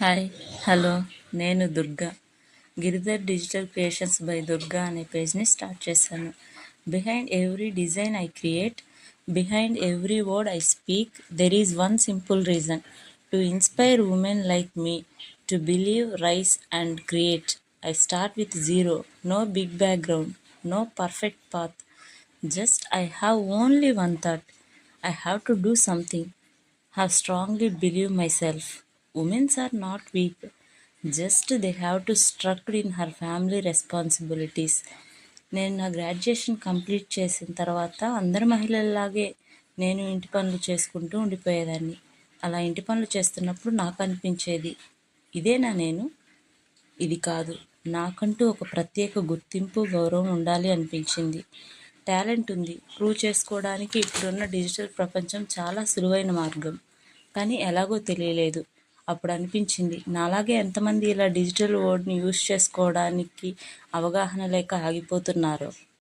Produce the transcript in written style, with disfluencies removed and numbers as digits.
Hi hello నేను Durga. Giridhar digital creations by Durga అనే పేజ్ని స్టార్ట్ చేశాను. Behind every design I create, behind every word I speak, there is one simple reason: to inspire women like me to believe, rise and create. I start with zero, no big background, no perfect path, just I have only one thought: I have to do something. Have strongly believe myself. Women are not weak, just they have to structure in her family responsibilities. నేను నా graduation complete చేసిన తర్వాత అందరు మహిళల్లాగే నేను ఇంటి పనులు చేసుకుంటూ ఉండిపోయేదాన్ని. అలా ఇంటి పనులు చేస్తున్నప్పుడు నాకు అనిపించేది, ఇదేనా నేను? ఇది కాదు, నాకంటూ ఒక ప్రత్యేక గుర్తింపు, గౌరవం ఉండాలి అనిపించింది. టాలెంట్ ఉంది, ప్రూవ్ చేసుకోవడానికి ఇప్పుడున్న డిజిటల్ ప్రపంచం చాలా సులువైన మార్గం. కానీ ఎలాగో తెలియలేదు. అప్పుడు అనిపించింది, నాలాగే ఎంతమంది ఇలా డిజిటల్ వర్డ్ని యూజ్ చేసుకోవడానికి అవగాహన లేక ఆగిపోతున్నారో.